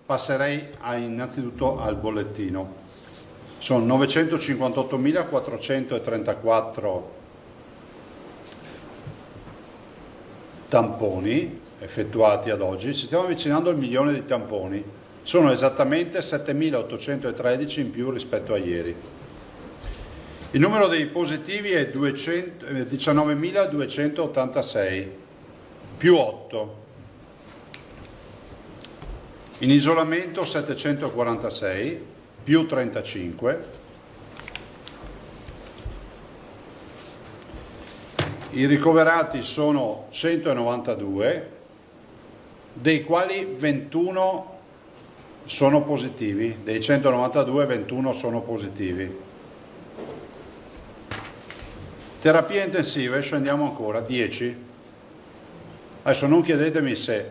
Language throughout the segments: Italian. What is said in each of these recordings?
passerei innanzitutto al bollettino. Sono 958.434 tamponi effettuati ad oggi, ci stiamo avvicinando al 1.000.000 di tamponi, sono esattamente 7.813 in più rispetto a ieri. Il numero dei positivi è 19.286, più 8. In isolamento 746, più 35. I ricoverati sono 192, dei quali 21 sono positivi, dei 192 21 sono positivi. Terapie intensive, scendiamo ancora, 10. Adesso non chiedetemi se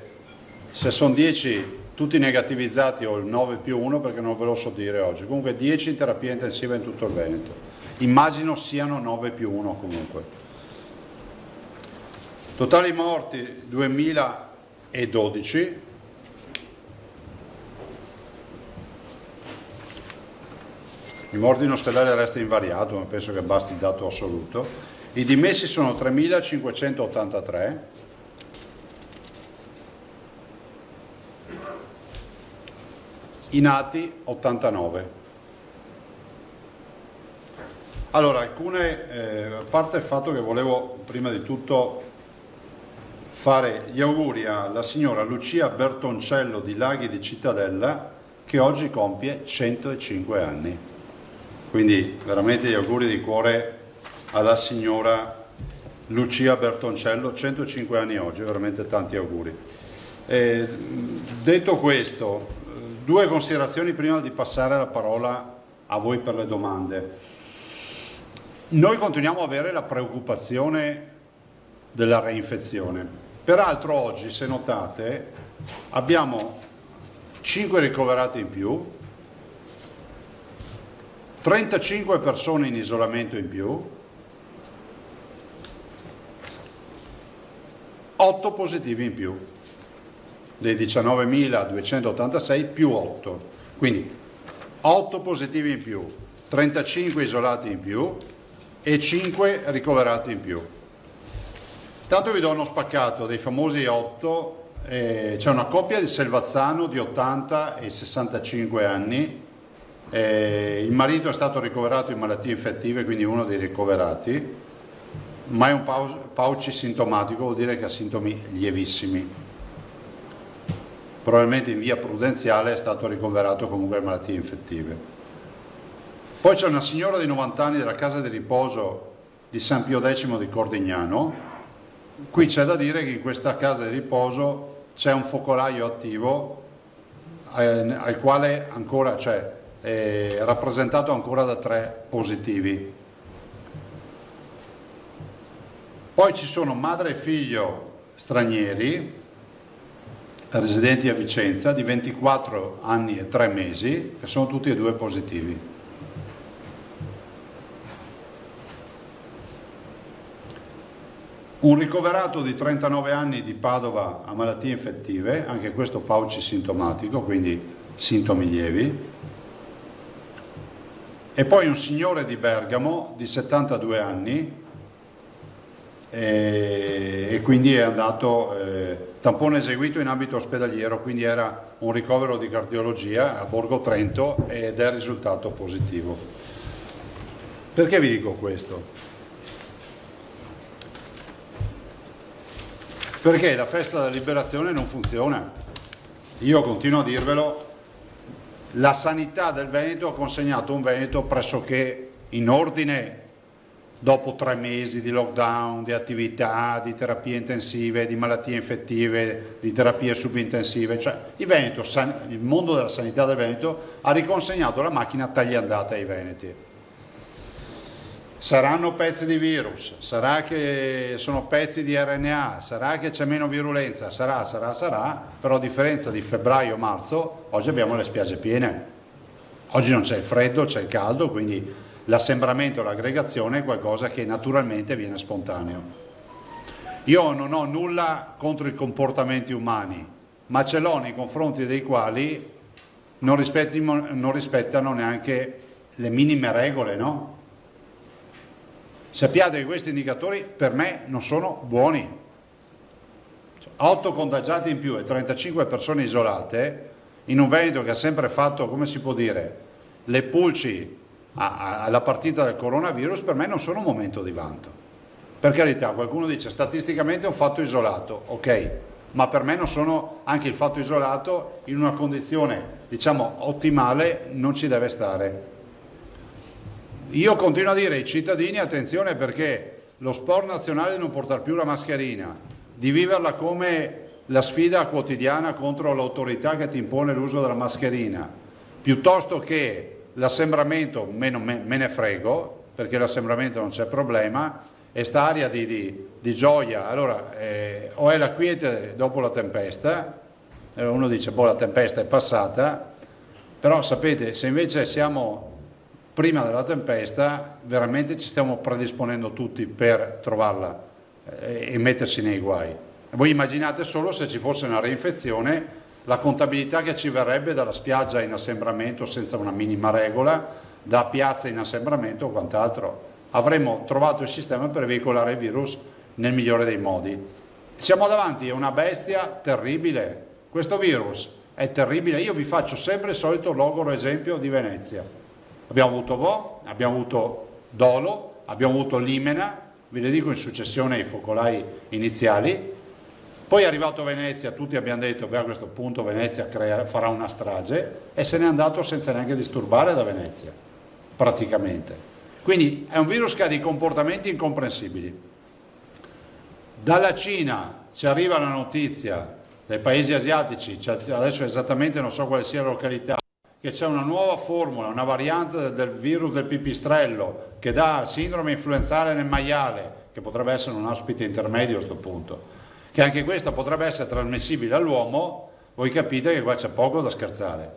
sono 10 tutti negativizzati o il 9 più 1 perché non ve lo so dire oggi. Comunque 10 in terapia intensiva in tutto il Veneto. Immagino siano 9 più 1 comunque. Totali morti 2012. I morti in ospedale resta invariato, ma penso che basti il dato assoluto. I dimessi sono 3.583. I nati 89. Allora, a parte il fatto che volevo prima di tutto fare gli auguri alla signora Lucia Bertoncello di Laghi di Cittadella, che oggi compie 105 anni. Quindi veramente gli auguri di cuore alla signora Lucia Bertoncello, 105 anni oggi, veramente tanti auguri. Detto questo, due considerazioni prima di passare la parola a voi per le domande. Noi continuiamo a avere la preoccupazione della reinfezione. Peraltro oggi, se notate, abbiamo 5 ricoverati in più, 35 persone in isolamento in più, 8 positivi in più, dei 19.286 più 8, quindi 8 positivi in più, 35 isolati in più e 5 ricoverati in più. Tanto vi do uno spaccato dei famosi 8, c'è una coppia di Selvazzano di 80 e 65 anni, il marito è stato ricoverato in malattie infettive, quindi uno dei ricoverati, ma è un Pauci sintomatico, vuol dire che ha sintomi lievissimi. Probabilmente in via prudenziale è stato ricoverato comunque in malattie infettive. Poi c'è una signora di 90 anni della casa di riposo di San Pio X di Cordignano. Qui c'è da dire che in questa casa di riposo c'è un focolaio attivo al quale ancora c'è, è rappresentato ancora da 3 positivi. Poi ci sono madre e figlio stranieri residenti a Vicenza di 24 anni e 3 mesi, che sono tutti e 2 positivi. Un ricoverato di 39 anni di Padova a malattie infettive, anche questo Pauci sintomatico, quindi sintomi lievi. E poi un signore di Bergamo di 72 anni e quindi è andato, tampone eseguito in ambito ospedaliero, quindi era un ricovero di cardiologia a Borgo Trento ed è risultato positivo. Perché vi dico questo? Perché la festa della liberazione non funziona. Io continuo a dirvelo. La sanità del Veneto ha consegnato un Veneto pressoché in ordine dopo 3 mesi di lockdown, di attività, di terapie intensive, di malattie infettive, di terapie subintensive. Cioè il mondo della sanità del Veneto ha riconsegnato la macchina tagliandata ai veneti. Saranno pezzi di virus, sarà che sono pezzi di RNA, sarà che c'è meno virulenza, sarà, però a differenza di febbraio-marzo, oggi abbiamo le spiagge piene. Oggi non c'è il freddo, c'è il caldo, quindi l'assembramento e l'aggregazione è qualcosa che naturalmente viene spontaneo. Io non ho nulla contro i comportamenti umani, ma ce l'ho nei confronti dei quali non rispettano neanche le minime regole, no? Sappiate che questi indicatori per me non sono buoni. 8 contagiati in più e 35 persone isolate in un Veneto che ha sempre fatto, come si può dire, le pulci alla partita del coronavirus, per me non sono un momento di vanto. Per carità, qualcuno dice statisticamente è un fatto isolato, ok, ma per me non sono, anche il fatto isolato in una condizione diciamo ottimale non ci deve stare. Io continuo a dire ai cittadini attenzione, perché lo sport nazionale di non portare più la mascherina, di viverla come la sfida quotidiana contro l'autorità che ti impone l'uso della mascherina, piuttosto che l'assembramento, me ne frego, perché l'assembramento non c'è problema, e sta aria di gioia, allora o è la quiete dopo la tempesta, uno dice boh, la tempesta è passata, però sapete, se invece siamo prima della tempesta, veramente ci stiamo predisponendo tutti per trovarla e mettersi nei guai. Voi immaginate solo se ci fosse una reinfezione, la contabilità che ci verrebbe dalla spiaggia in assembramento senza una minima regola, da piazza in assembramento o quant'altro. Avremmo trovato il sistema per veicolare il virus nel migliore dei modi. Siamo davanti a una bestia terribile. Questo virus è terribile. Io vi faccio sempre il solito logoro esempio di Venezia. Abbiamo avuto Vo, abbiamo avuto Dolo, abbiamo avuto Limena, ve le dico in successione i focolai iniziali. Poi è arrivato Venezia, tutti abbiamo detto beh, a questo punto Venezia farà una strage, e se n'è andato senza neanche disturbare da Venezia, praticamente. Quindi è un virus che ha dei comportamenti incomprensibili. Dalla Cina ci arriva la notizia, dai paesi asiatici, adesso esattamente non so quale sia la località, che c'è una nuova formula, una variante del virus del pipistrello che dà sindrome influenzale nel maiale, che potrebbe essere un ospite intermedio a questo punto, che anche questa potrebbe essere trasmissibile all'uomo. Voi capite che qua c'è poco da scherzare.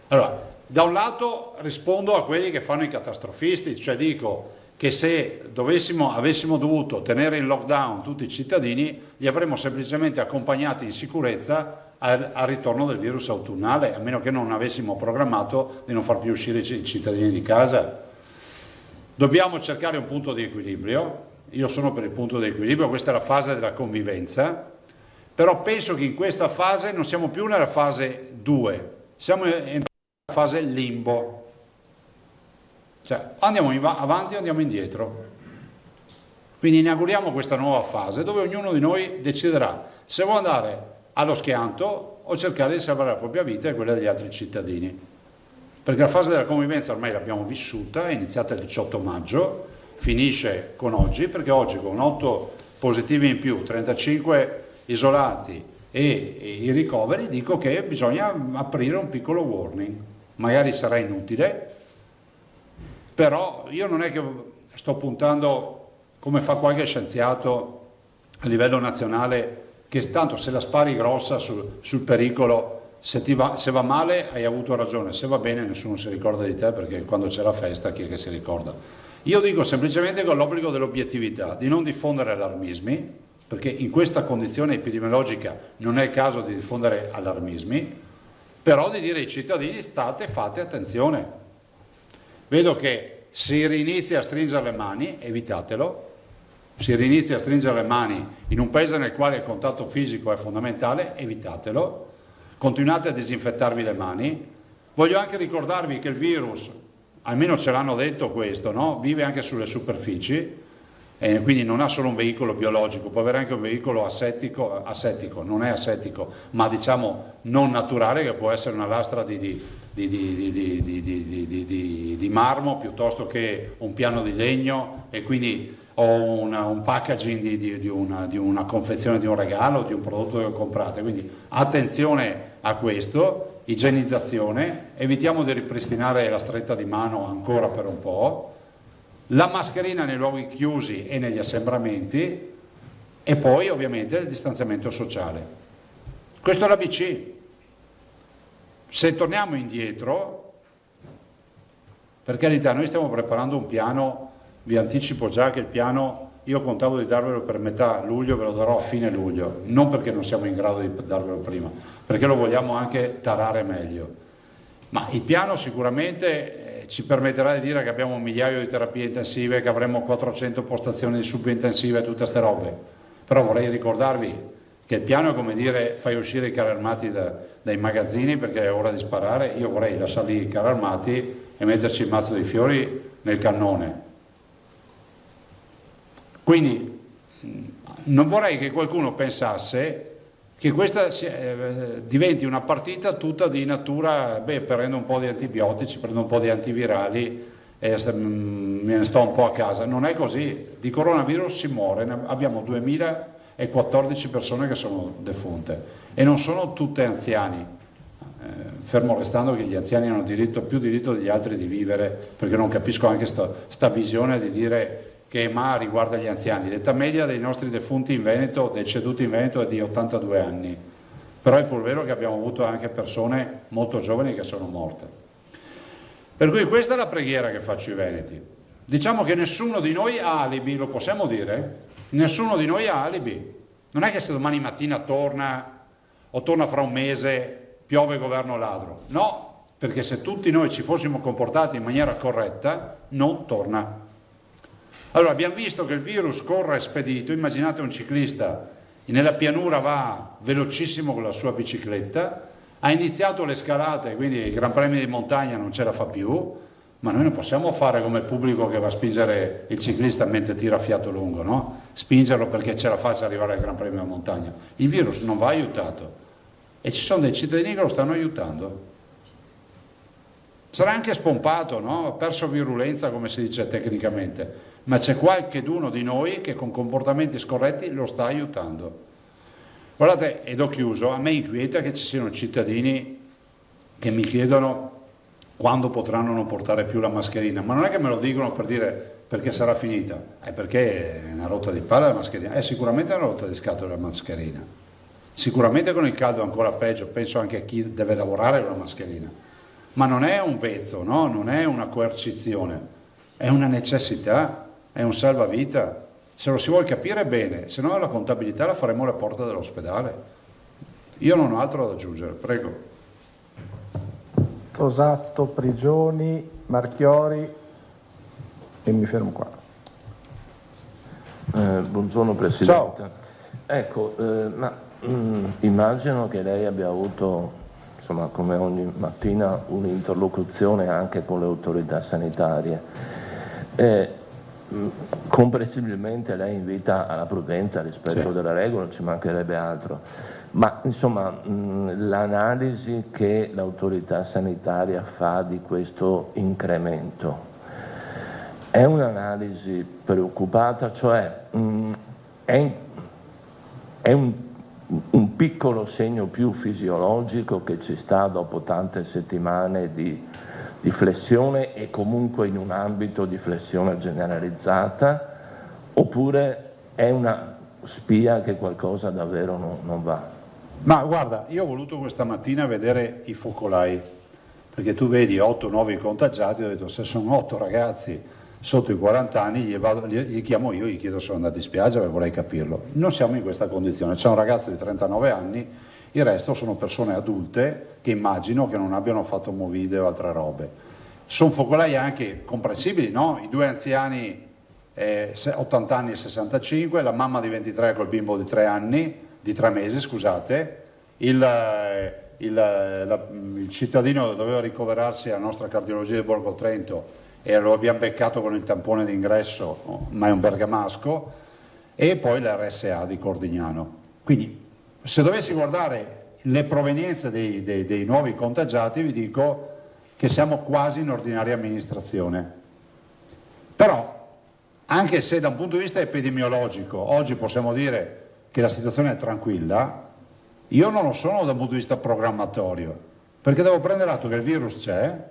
Allora, da un lato rispondo a quelli che fanno i catastrofisti, cioè dico che se avessimo dovuto tenere in lockdown tutti i cittadini, li avremmo semplicemente accompagnati in sicurezza al ritorno del virus autunnale, a meno che non avessimo programmato di non far più uscire i cittadini di casa. Dobbiamo cercare un punto di equilibrio, io sono per il punto di equilibrio, questa è la fase della convivenza, però penso che in questa fase non siamo più nella fase 2, siamo entrati nella fase limbo. Cioè, andiamo avanti o andiamo indietro. Quindi inauguriamo questa nuova fase dove ognuno di noi deciderà se vuole andare allo schianto o cercare di salvare la propria vita e quella degli altri cittadini. Perché la fase della convivenza ormai l'abbiamo vissuta, è iniziata il 18 maggio, finisce con oggi, perché oggi con 8 positivi in più, 35 isolati e i ricoveri, dico che bisogna aprire un piccolo warning. Magari sarà inutile, però io non è che sto puntando, come fa qualche scienziato a livello nazionale, che tanto se la spari grossa sul pericolo, se va male hai avuto ragione, se va bene nessuno si ricorda di te, perché quando c'è la festa chi è che si ricorda? Io dico semplicemente con l'obbligo dell'obiettività, di non diffondere allarmismi, perché in questa condizione epidemiologica non è il caso di diffondere allarmismi, però di dire ai cittadini fate attenzione. Vedo che si rinizia a stringere le mani, evitatelo, si rinizia a stringere le mani in un paese nel quale il contatto fisico è fondamentale, evitatelo, continuate a disinfettarvi le mani. Voglio anche ricordarvi che il virus, almeno ce l'hanno detto questo, no? Vive anche sulle superfici, quindi non ha solo un veicolo biologico, può avere anche un veicolo assettico, non è assettico, ma diciamo non naturale, che può essere una lastra di marmo piuttosto che un piano di legno, e quindi o un packaging di una confezione di un regalo, di un prodotto che comprate. Quindi attenzione a questo, igienizzazione, evitiamo di ripristinare la stretta di mano ancora per un po', la mascherina nei luoghi chiusi e negli assembramenti, e poi ovviamente il distanziamento sociale. Questo è l'ABC. Se torniamo indietro, per carità, noi stiamo preparando un piano, vi anticipo già che il piano io contavo di darvelo per metà luglio, ve lo darò a fine luglio, non perché non siamo in grado di darvelo prima, perché lo vogliamo anche tarare meglio. Ma il piano sicuramente ci permetterà di dire che abbiamo un migliaio di terapie intensive, che avremo 400 postazioni di subintensive e tutte ste robe. Però vorrei ricordarvi che il piano è come dire fai uscire i carri armati dai magazzini perché è ora di sparare. Io vorrei lasciarli i carri armati e metterci il mazzo di fiori nel cannone. Quindi non vorrei che qualcuno pensasse che questa diventi una partita tutta di natura, prendo un po' di antibiotici, prendo un po' di antivirali e me ne sto un po' a casa. Non è così, di coronavirus si muore, abbiamo 2014 persone che sono defunte e non sono tutte anziani, fermo restando che gli anziani hanno più diritto degli altri di vivere, perché non capisco anche sta visione di dire che EMA riguarda gli anziani. L'età media dei nostri defunti in Veneto, deceduti in Veneto, è di 82 anni, però è pur vero che abbiamo avuto anche persone molto giovani che sono morte. Per cui questa è la preghiera che faccio ai veneti. Diciamo che nessuno di noi ha alibi, lo possiamo dire? Nessuno di noi ha alibi. Non è che se domani mattina torna o torna fra un mese piove governo ladro. No, perché se tutti noi ci fossimo comportati in maniera corretta, non torna. Allora, abbiamo visto che il virus corre spedito. Immaginate un ciclista nella pianura, va velocissimo con la sua bicicletta, ha iniziato le scalate, quindi i Gran Premi di montagna non ce la fa più, ma noi non possiamo fare come il pubblico che va a spingere il ciclista mentre tira a fiato lungo, no? Spingerlo perché ce la faccia arrivare al Gran Premio di montagna. Il virus non va aiutato e ci sono dei cittadini che lo stanno aiutando. Sarà anche spompato, no? Ha perso virulenza, come si dice tecnicamente, ma c'è qualcheduno di noi che con comportamenti scorretti lo sta aiutando. Guardate, ed ho chiuso, a me inquieta che ci siano cittadini che mi chiedono quando potranno non portare più la mascherina, ma non è che me lo dicono per dire perché sarà finita, è perché è una rotta di palla la mascherina, è sicuramente una rotta di scatole la mascherina, sicuramente con il caldo ancora peggio, penso anche a chi deve lavorare con la mascherina, ma non è un vezzo, no? Non è una coercizione, è una necessità, è un salvavita. Se lo si vuole capire bene, se no la contabilità la faremo alle porte dell'ospedale. Io non ho altro da aggiungere, prego. Tosato, Prigioni, Marchiori e mi fermo qua. Buongiorno Presidente. Ciao. Ecco, immagino che lei abbia avuto, insomma, come ogni mattina, un'interlocuzione anche con le autorità sanitarie. Comprensibilmente lei invita alla prudenza rispetto delle regole, non ci mancherebbe altro, ma insomma l'analisi che l'autorità sanitaria fa di questo incremento è un'analisi preoccupata, cioè è un piccolo segno più fisiologico che ci sta dopo tante settimane di flessione e comunque in un ambito di flessione generalizzata, oppure è una spia che qualcosa davvero non va? Ma guarda, io ho voluto questa mattina vedere i focolai, perché tu vedi 8 nuovi contagiati, ho detto se sono 8 ragazzi sotto i 40 anni gli chiamo io, gli chiedo se sono andati in spiaggia, perché vorrei capirlo. Non siamo in questa condizione, c'è un ragazzo di 39 anni, il resto sono persone adulte che immagino che non abbiano fatto movide o altre robe. Sono focolai anche comprensibili, no? I due anziani 80 anni e 65, la mamma di 23 col bimbo di 3 mesi, scusate, il cittadino doveva ricoverarsi alla nostra cardiologia di Borgo Trento e lo abbiamo beccato con il tampone d'ingresso, ma è un bergamasco, e poi l'RSA di Cordignano. Quindi se dovessi guardare le provenienze dei nuovi contagiati vi dico che siamo quasi in ordinaria amministrazione. Però, anche se da un punto di vista epidemiologico oggi possiamo dire che la situazione è tranquilla, io non lo sono da un punto di vista programmatorio, perché devo prendere atto che il virus c'è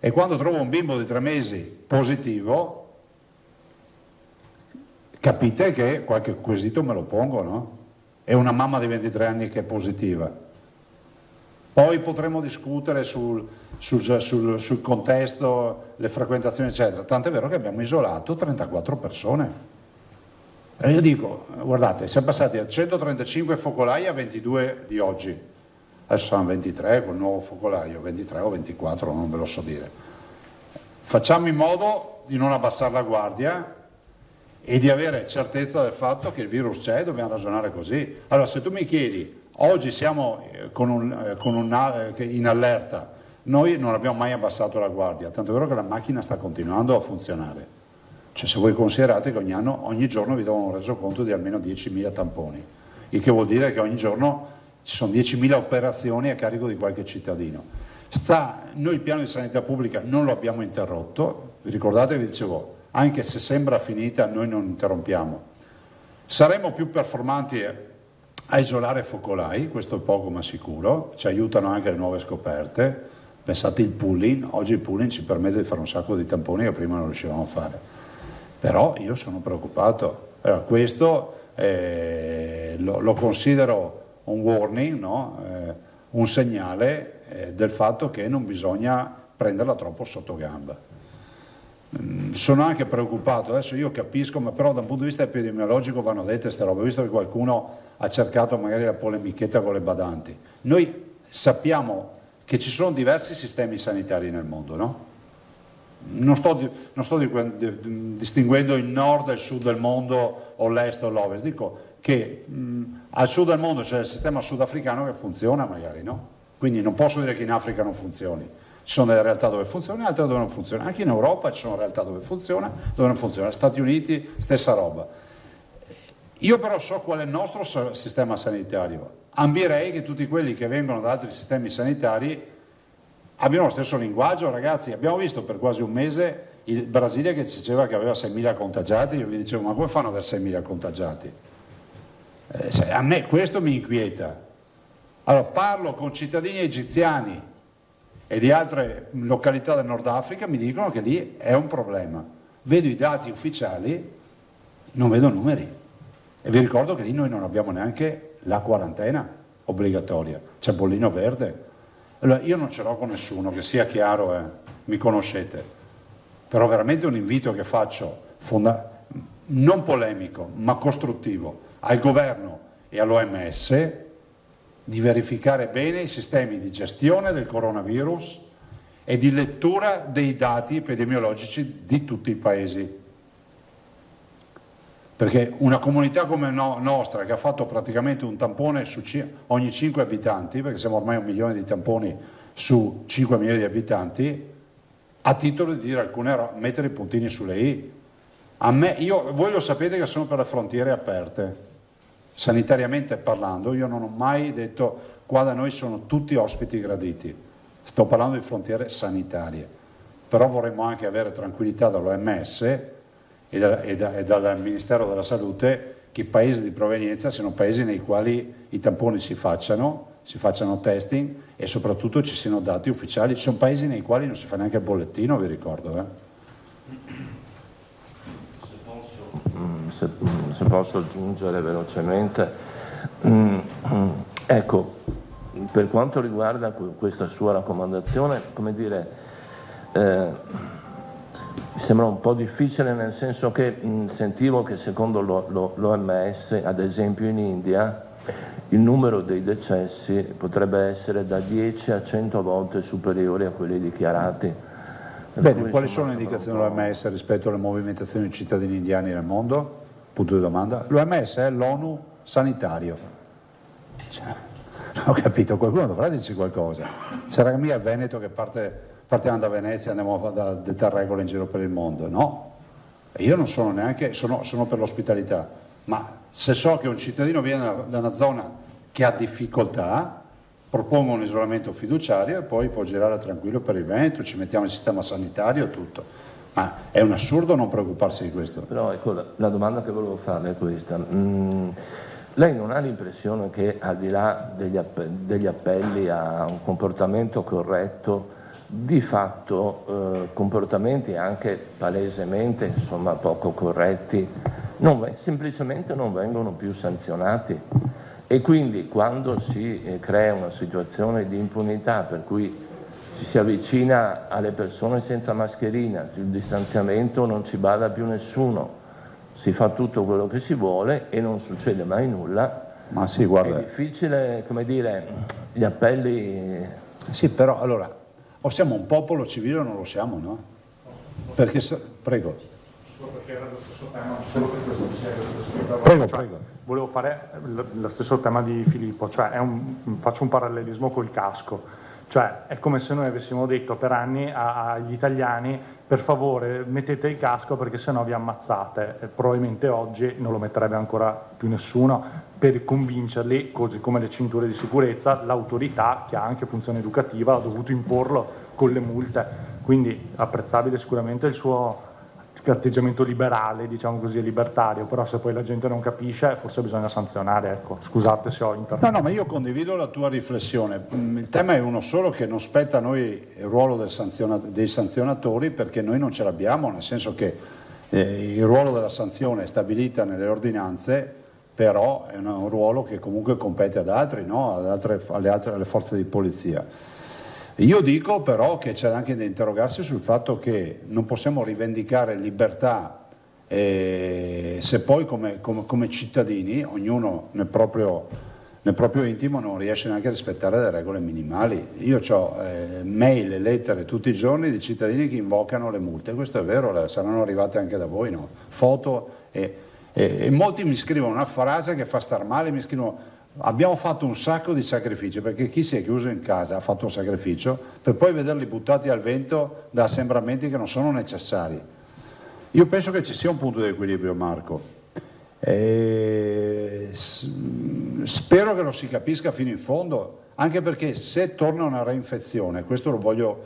e quando trovo un bimbo di 3 mesi positivo, capite che qualche quesito me lo pongo, no? E una mamma di 23 anni che è positiva. Poi potremo discutere sul contesto, le frequentazioni eccetera, tant'è vero che abbiamo isolato 34 persone. E io dico, guardate, siamo passati da 135 focolai a 22 di oggi, adesso saranno 23 col nuovo focolaio, 23 o 24, non ve lo so dire. Facciamo in modo di non abbassare la guardia e di avere certezza del fatto che il virus c'è, dobbiamo ragionare così. Allora, se tu mi chiedi, oggi siamo in allerta, noi non abbiamo mai abbassato la guardia, tanto è vero che la macchina sta continuando a funzionare. Cioè, se voi considerate che ogni giorno vi do un resoconto di almeno 10.000 tamponi, il che vuol dire che ogni giorno ci sono 10.000 operazioni a carico di qualche cittadino. Noi il piano di sanità pubblica non lo abbiamo interrotto, vi ricordate che vi dicevo, anche se sembra finita noi non interrompiamo. Saremo più performanti a isolare focolai, questo è poco ma sicuro, ci aiutano anche le nuove scoperte. Pensate il pooling, oggi il pooling ci permette di fare un sacco di tamponi che prima non riuscivamo a fare. Però io sono preoccupato. Allora, questo lo considero un warning, no? Un segnale del fatto che non bisogna prenderla troppo sotto gamba. Sono anche preoccupato, adesso io capisco, ma però da un punto di vista epidemiologico vanno dette queste robe, visto che qualcuno ha cercato magari la polemichetta con le badanti. Noi sappiamo che ci sono diversi sistemi sanitari nel mondo, no? Non sto distinguendo il nord e il sud del mondo o l'est o l'ovest, dico che al sud del mondo c'è il sistema sudafricano che funziona magari, no? Quindi non posso dire che in Africa non funzioni, ci sono delle realtà dove funziona e altre dove non funziona, anche in Europa ci sono realtà dove funziona, dove non funziona, Stati Uniti stessa roba. Io però so qual è il nostro sistema sanitario, ambirei che tutti quelli che vengono da altri sistemi sanitari abbiano lo stesso linguaggio. Ragazzi, abbiamo visto per quasi un mese il Brasile che ci diceva che aveva 6.000 contagiati, io vi dicevo ma come fanno ad avere 6.000 contagiati? A me questo mi inquieta. Allora parlo con cittadini egiziani e di altre località del Nord Africa, mi dicono che lì è un problema. Vedo i dati ufficiali, non vedo numeri. E vi ricordo che lì noi non abbiamo neanche la quarantena obbligatoria, c'è bollino verde. Allora, io non ce l'ho con nessuno, che sia chiaro, mi conoscete, però veramente un invito che faccio, non polemico, ma costruttivo, al governo e all'OMS di verificare bene i sistemi di gestione del coronavirus e di lettura dei dati epidemiologici di tutti i paesi. Perché una comunità come nostra, che ha fatto praticamente un tampone ogni 5 abitanti, perché siamo ormai 1 milione di tamponi su 5 milioni di abitanti, ha titolo di dire mettere i puntini sulle i. Voi lo sapete che sono per le frontiere aperte, sanitariamente parlando, io non ho mai detto qua da noi sono tutti ospiti graditi, sto parlando di frontiere sanitarie, però vorremmo anche avere tranquillità dall'OMS e dal Ministero della Salute che i paesi di provenienza siano paesi nei quali i tamponi si facciano testing e soprattutto ci siano dati ufficiali. Ci sono paesi nei quali non si fa neanche il bollettino, vi ricordo. Se posso aggiungere velocemente, ecco, per quanto riguarda questa sua raccomandazione, come dire, sembra un po' difficile, nel senso che sentivo che secondo l'OMS, ad esempio in India, il numero dei decessi potrebbe essere da 10 a 100 volte superiore a quelli dichiarati. Bene, quali sono le indicazioni dell'OMS rispetto alle movimentazioni dei cittadini indiani nel mondo? Punto di domanda. L'OMS è l'ONU sanitario. Ho capito, qualcuno dovrà dirci qualcosa. Sarà mica il Veneto che partiamo da Venezia e andiamo a dettare regole in giro per il mondo, no? E io non sono neanche, sono per l'ospitalità, ma se so che un cittadino viene da una zona che ha difficoltà, propongo un isolamento fiduciario e poi può girare tranquillo per il Veneto, ci mettiamo il sistema sanitario e tutto. Ma è un assurdo non preoccuparsi di questo. Però ecco, la domanda che volevo farle è questa. Lei non ha l'impressione che al di là degli appelli a un comportamento corretto, di fatto comportamenti anche palesemente poco corretti semplicemente non vengono più sanzionati, e quindi quando si crea una situazione di impunità per cui ci si avvicina alle persone senza mascherina, sul distanziamento non ci bada più nessuno, si fa tutto quello che si vuole e non succede mai nulla. Ma sì, guarda. È difficile, come dire, gli appelli... Sì, però allora, o siamo un popolo civile o non lo siamo, no? Perché, prego. Solo perché era lo stesso tema, solo per questo Prego, prego. Volevo fare lo stesso tema di Filippo, cioè faccio un parallelismo col casco. Cioè è come se noi avessimo detto per anni agli italiani: per favore mettete il casco perché sennò vi ammazzate, e probabilmente oggi non lo metterebbe ancora più nessuno. Per convincerli, così come le cinture di sicurezza, l'autorità, che ha anche funzione educativa, ha dovuto imporlo con le multe. Quindi apprezzabile sicuramente il suo atteggiamento liberale, diciamo così, libertario, però se poi la gente non capisce forse bisogna sanzionare, ecco. Scusate se ho interrotto. No, ma io condivido la tua riflessione. Il tema è uno solo, che non spetta a noi il ruolo dei sanzionatori, perché noi non ce l'abbiamo, nel senso che il ruolo della sanzione è stabilita nelle ordinanze, però è un ruolo che comunque compete ad altri, no? alle forze di polizia. Io dico però che c'è anche da interrogarsi sul fatto che non possiamo rivendicare libertà se poi come cittadini, ognuno nel proprio intimo, non riesce neanche a rispettare le regole minimali. Io ho mail e lettere tutti i giorni di cittadini che invocano le multe, questo è vero, saranno arrivate anche da voi, no? Foto e molti mi scrivono una frase che fa star male, mi scrivono: abbiamo fatto un sacco di sacrifici, perché chi si è chiuso in casa ha fatto un sacrificio per poi vederli buttati al vento da assembramenti che non sono necessari. Io penso che ci sia un punto di equilibrio, Marco. Spero che lo si capisca fino in fondo, anche perché se torna una reinfezione, questo lo voglio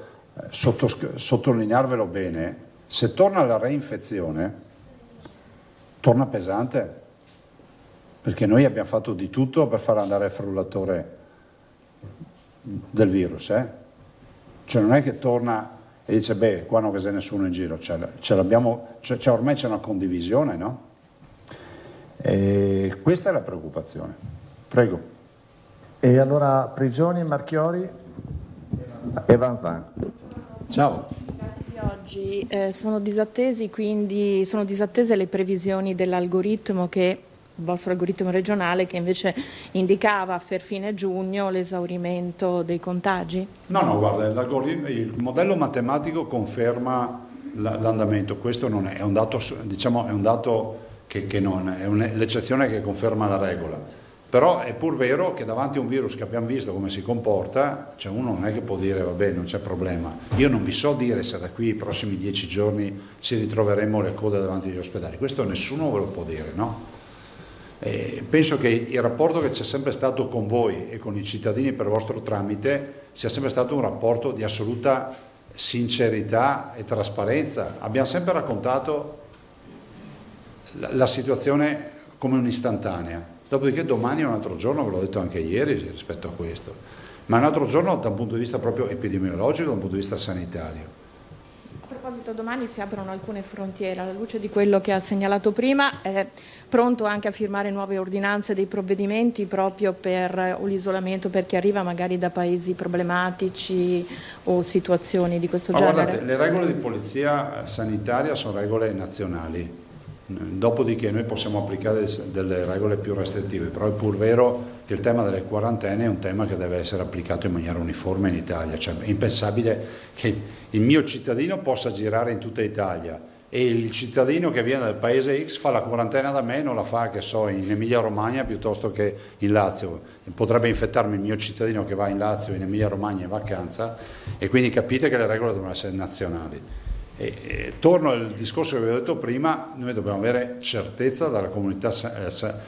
sottolinearvelo bene, se torna la reinfezione torna pesante. Perché noi abbiamo fatto di tutto per far andare il frullatore del virus, Cioè non è che torna e dice: beh, qua non c'è nessuno in giro, ce l'abbiamo, ormai c'è una condivisione, no? E questa è la preoccupazione. Prego. E allora Prigioni, Marchiori e Vanzan. Ciao. Oggi sono disattese le previsioni dell'algoritmo, che il vostro algoritmo regionale, che invece indicava per fine giugno l'esaurimento dei contagi? No, guarda, il modello matematico conferma l'andamento, questo non è un dato, diciamo, è un dato che non è l'eccezione che conferma la regola. Però è pur vero che davanti a un virus che abbiamo visto come si comporta, cioè uno non è che può dire vabbè, non c'è problema. Io non vi so dire se da qui ai prossimi 10 giorni ci ritroveremo le code davanti agli ospedali, questo nessuno ve lo può dire, no? Penso che il rapporto che c'è sempre stato con voi e con i cittadini per vostro tramite sia sempre stato un rapporto di assoluta sincerità e trasparenza. Abbiamo sempre raccontato la situazione come un'istantanea, dopodiché domani è un altro giorno, ve l'ho detto anche ieri rispetto a questo, ma è un altro giorno da un punto di vista proprio epidemiologico, da un punto di vista sanitario. A proposito, domani si aprono alcune frontiere. Alla luce di quello che ha segnalato prima, è pronto anche a firmare nuove ordinanze, dei provvedimenti proprio per l'isolamento per chi arriva magari da paesi problematici o situazioni di questo genere? Guardate, le regole di polizia sanitaria sono regole nazionali, dopodiché noi possiamo applicare delle regole più restrittive, però è pur vero che il tema delle quarantene è un tema che deve essere applicato in maniera uniforme in Italia, cioè è impensabile che il mio cittadino possa girare in tutta Italia e il cittadino che viene dal paese X fa la quarantena da me e non la fa, che so, in Emilia Romagna piuttosto che in Lazio. Potrebbe infettarmi il mio cittadino che va in Lazio o in Emilia Romagna in vacanza, e quindi capite che le regole devono essere nazionali. Torno al discorso che vi ho detto prima: noi dobbiamo avere certezza dalla comunità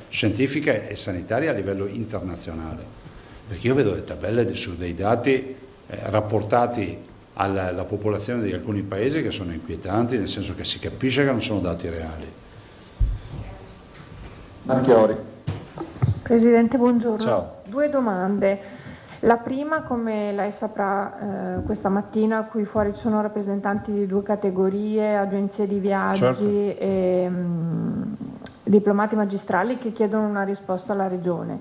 scientifica e sanitaria a livello internazionale, perché io vedo delle tabelle su dei dati rapportati alla popolazione di alcuni paesi che sono inquietanti, nel senso che si capisce che non sono dati reali. Marchiori. Presidente, buongiorno. Ciao. 2 domande. La prima, come lei saprà, questa mattina qui fuori ci sono rappresentanti di 2 categorie, agenzie di viaggi, certo, e diplomati magistrali che chiedono una risposta alla Regione.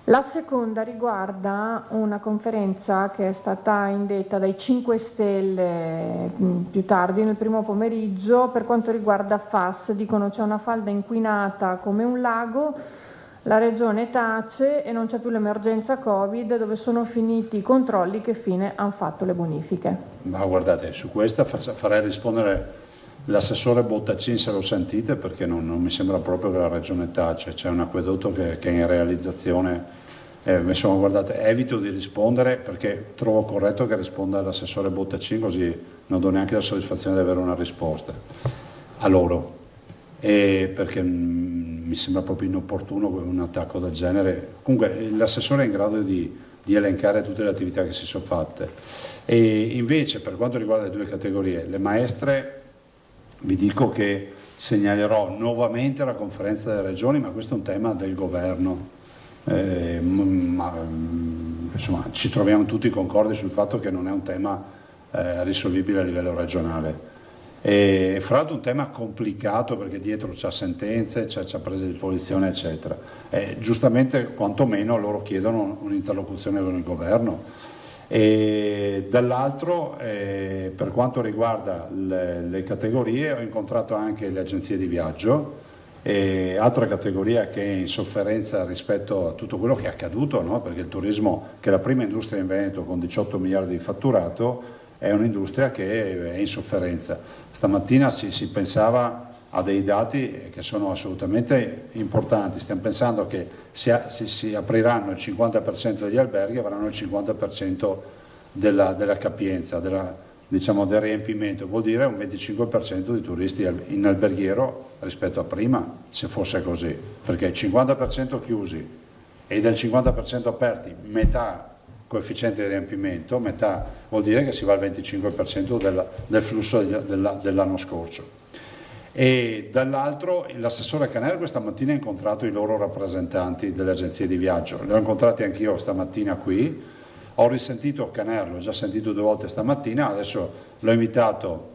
La seconda riguarda una conferenza che è stata indetta dai 5 Stelle più tardi nel primo pomeriggio per quanto riguarda FAS. Dicono c'è una falda inquinata come un lago, la regione tace e non c'è più l'emergenza Covid, dove sono finiti i controlli, che fine hanno fatto le bonifiche? Ma guardate, su questa farei rispondere l'assessore Bottacin, se lo sentite, perché non mi sembra proprio che la regione tace. C'è un acquedotto che è in realizzazione. Insomma, guardate, evito di rispondere perché trovo corretto che risponda l'assessore Bottacin, così non do neanche la soddisfazione di avere una risposta a loro, perché mi sembra proprio inopportuno un attacco del genere. Comunque l'assessore è in grado di elencare tutte le attività che si sono fatte. E invece, per quanto riguarda le due categorie, le maestre, vi dico che segnalerò nuovamente la conferenza delle regioni, ma questo è un tema del governo. Insomma, ci troviamo tutti concordi sul fatto che non è un tema risolvibile a livello regionale. E fra l'altro un tema complicato perché dietro c'è sentenze, c'è prese di posizione, eccetera. Giustamente, quantomeno, loro chiedono un'interlocuzione con il governo. E dall'altro, per quanto riguarda le categorie, ho incontrato anche le agenzie di viaggio, altra categoria che è in sofferenza rispetto a tutto quello che è accaduto, no? Perché il turismo, che è la prima industria in Veneto con 18 miliardi di fatturato, è un'industria che è in sofferenza. Stamattina si pensava a dei dati che sono assolutamente importanti. Stiamo pensando che si apriranno il 50% degli alberghi e avranno il 50% della capienza, del riempimento. Vuol dire un 25% di turisti in alberghiero rispetto a prima, se fosse così, perché 50% chiusi e del 50% aperti, metà coefficiente di riempimento, metà vuol dire che si va al 25% del flusso dell'anno scorso. E dall'altro l'assessore Canero questa mattina ha incontrato i loro rappresentanti delle agenzie di viaggio, li ho incontrati anch'io stamattina qui, ho risentito Canero, l'ho già sentito 2 volte stamattina, adesso l'ho invitato,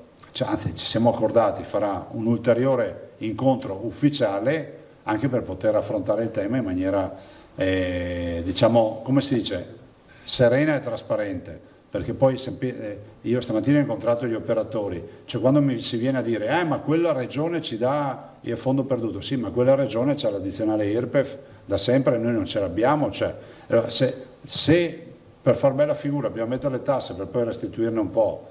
anzi ci siamo accordati, farà un ulteriore incontro ufficiale anche per poter affrontare il tema in maniera, diciamo, come si dice, serena e trasparente, perché poi io stamattina ho incontrato gli operatori, cioè quando si viene a dire ma quella regione ci dà il fondo perduto, sì, ma quella regione c'ha l'addizionale IRPEF da sempre e noi non ce l'abbiamo, cioè, allora, se per far bella figura dobbiamo mettere le tasse per poi restituirne un po',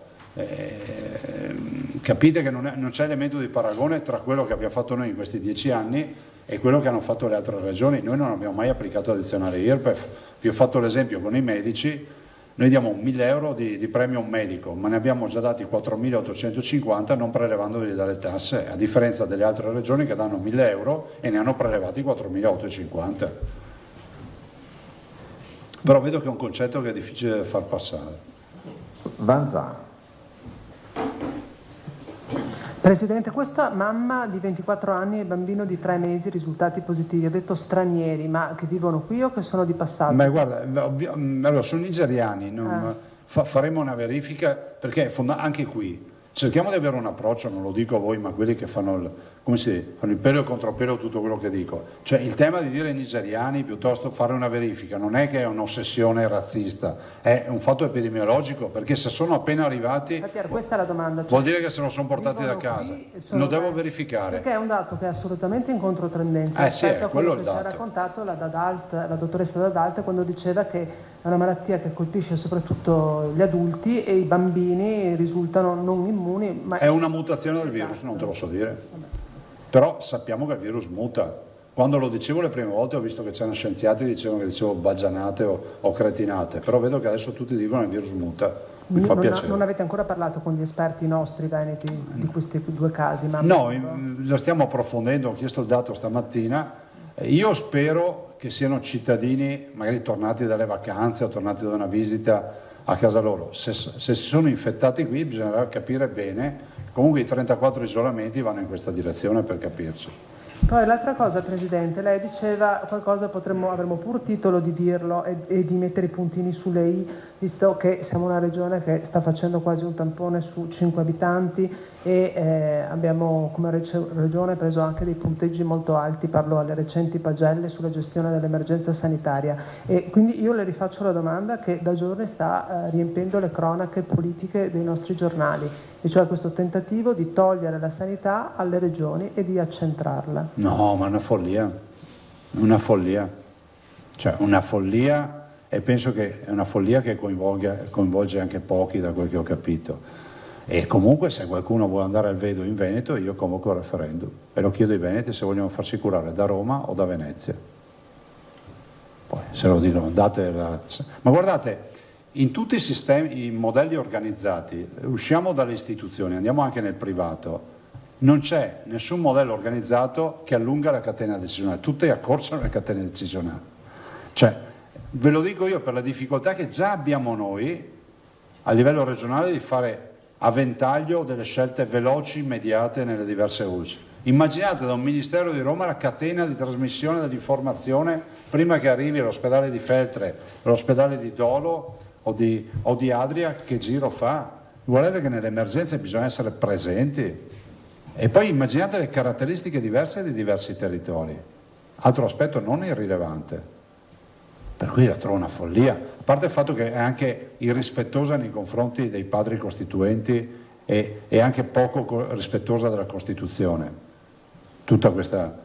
capite che non c'è elemento di paragone tra quello che abbiamo fatto noi in questi 10 anni e quello che hanno fatto le altre regioni. Noi non abbiamo mai applicato l'addizionale IRPEF, vi ho fatto l'esempio con i medici, noi diamo 1.000 euro di premio a un medico, ma ne abbiamo già dati 4.850 non prelevandogli dalle tasse, a differenza delle altre regioni che danno 1.000 euro e ne hanno prelevati 4.850. Però vedo che è un concetto che è difficile da far passare. Vanzà. Presidente, questa mamma di 24 anni e bambino di 3 mesi risultati positivi, ha detto stranieri, ma che vivono qui o che sono di passaggio? Ma guarda, allora, sono nigeriani, faremo una verifica perché anche qui cerchiamo di avere un approccio, non lo dico a voi, ma a quelli che fanno il pelo e contropelo tutto quello che dico. Cioè il tema di dire nigeriani piuttosto fare una verifica non è che è un'ossessione razzista, è un fatto epidemiologico, perché se sono appena arrivati, infatti questa è la domanda, vuol dire che se lo sono portati da casa, lo devo verificare. Perché è un dato che è assolutamente in controtendenza sì, è quello il che ci ha dato. raccontato la dottoressa Dadalt quando diceva che è una malattia che colpisce soprattutto gli adulti e i bambini risultano non immuni. Ma è una mutazione del virus, non te lo so dire. Però sappiamo che il virus muta. Quando lo dicevo le prime volte ho visto che c'erano scienziati che dicevano che dicevo baggianate o cretinate, però vedo che adesso tutti dicono che il virus muta. Mi fa piacere. Non avete ancora parlato con gli esperti nostri veneti di questi 2 casi? No, lo stiamo approfondendo, ho chiesto il dato stamattina. Io spero che siano cittadini magari tornati dalle vacanze o tornati da una visita a casa loro. Se si sono infettati qui bisognerà capire bene. Comunque i 34 isolamenti vanno in questa direzione, per capirci. Poi l'altra cosa, Presidente, lei diceva qualcosa, avremmo pur titolo di dirlo e di mettere i puntini sulle i, visto che siamo una regione che sta facendo quasi un tampone su 5 abitanti e abbiamo come regione preso anche dei punteggi molto alti, parlo alle recenti pagelle sulla gestione dell'emergenza sanitaria, e quindi io le rifaccio la domanda che da giorni sta riempendo le cronache politiche dei nostri giornali, e cioè questo tentativo di togliere la sanità alle regioni e di accentrarla. No, ma è una follia, cioè una follia, e penso che è una follia che coinvolge anche pochi, da quel che ho capito. E comunque se qualcuno vuole andare al Vedo in Veneto, io convoco il referendum e lo chiedo ai veneti se vogliono farsi curare da Roma o da Venezia. Poi se lo dicono ma guardate, in tutti i sistemi, i modelli organizzati, usciamo dalle istituzioni, andiamo anche nel privato, non c'è nessun modello organizzato che allunga la catena decisionale, tutte accorciano le catene decisionali. Cioè, ve lo dico io per la difficoltà che già abbiamo noi a livello regionale di fare a ventaglio delle scelte veloci, immediate nelle diverse ULSS. Immaginate da un Ministero di Roma la catena di trasmissione dell'informazione prima che arrivi all'ospedale di Feltre, all'ospedale di Dolo o di Adria, che giro fa? Guardate che nelle emergenze bisogna essere presenti. E poi immaginate le caratteristiche diverse dei diversi territori. Altro aspetto non irrilevante. Per cui la trovo una follia, a parte il fatto che è anche irrispettosa nei confronti dei padri costituenti e anche poco rispettosa della Costituzione. Tutta questa.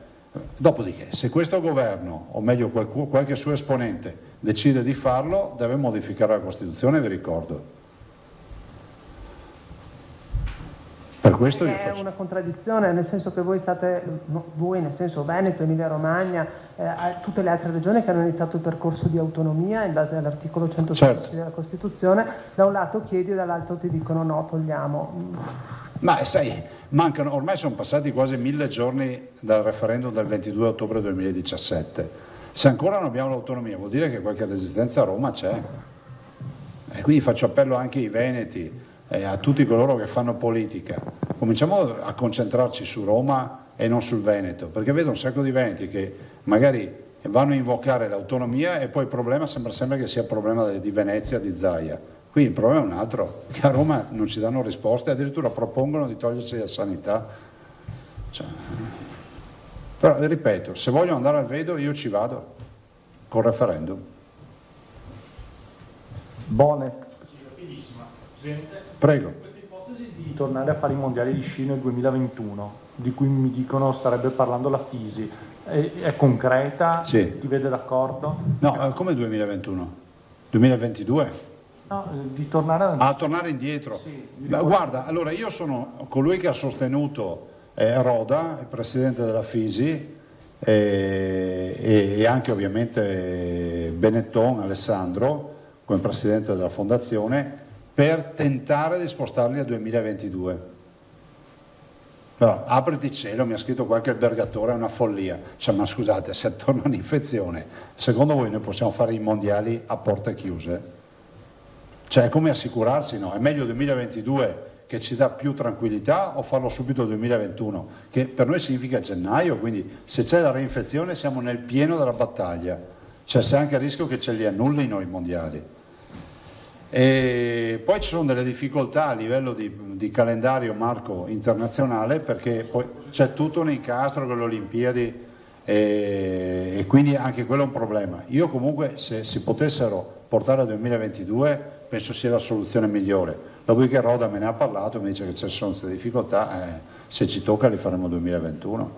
Dopodiché, se questo governo, o meglio qualche suo esponente, decide di farlo, deve modificare la Costituzione, vi ricordo. Per questo io è una contraddizione, nel senso che voi nel senso Veneto, Emilia Romagna, tutte le altre regioni che hanno iniziato il percorso di autonomia in base all'articolo 116 della Costituzione, da un lato chiedi e dall'altro ti dicono no, togliamo. Ma sai, ormai sono passati quasi 1000 giorni dal referendum del 22 ottobre 2017. Se ancora non abbiamo l'autonomia vuol dire che qualche resistenza a Roma c'è. E quindi faccio appello anche ai veneti, a tutti coloro che fanno politica. Cominciamo a concentrarci su Roma e non sul Veneto, perché vedo un sacco di veneti che magari vanno a invocare l'autonomia e poi il problema sembra sempre che sia il problema di Venezia, di Zaia. Qui il problema è un altro, che a Roma non ci danno risposte, addirittura propongono di toglierci la sanità. Cioè, però ripeto, se voglio andare al Vedo io ci vado, col referendum. Bonet. Rapidissima. Presidente. Prego. Questa ipotesi di tornare a fare i mondiali di sci nel 2021, di cui mi dicono starebbe parlando la Fisi, è concreta? Sì. Ti vede d'accordo? No, come 2021? 2022? No, di tornare a tornare indietro. Sì, guarda, allora io sono colui che ha sostenuto Roda, il presidente della Fisi, e anche ovviamente Benetton, Alessandro, come presidente della fondazione, per tentare di spostarli al 2022. Però, apriti cielo, mi ha scritto qualche albergatore, è una follia. Cioè, ma scusate, se torna un'infezione, secondo voi noi possiamo fare i mondiali a porte chiuse? Cioè, è come assicurarsi, no? È meglio 2022 che ci dà più tranquillità o farlo subito 2021? Che per noi significa gennaio, quindi se c'è la reinfezione siamo nel pieno della battaglia. Cioè, c'è anche il rischio che ce li annullino i mondiali. E poi ci sono delle difficoltà a livello di calendario, Marco, internazionale, perché poi c'è tutto un incastro con le Olimpiadi e quindi anche quello è un problema. Io comunque, se si potessero portare al 2022, penso sia la soluzione migliore. Dopodiché Roda me ne ha parlato, mi dice che ci sono queste difficoltà, se ci tocca li faremo 2021.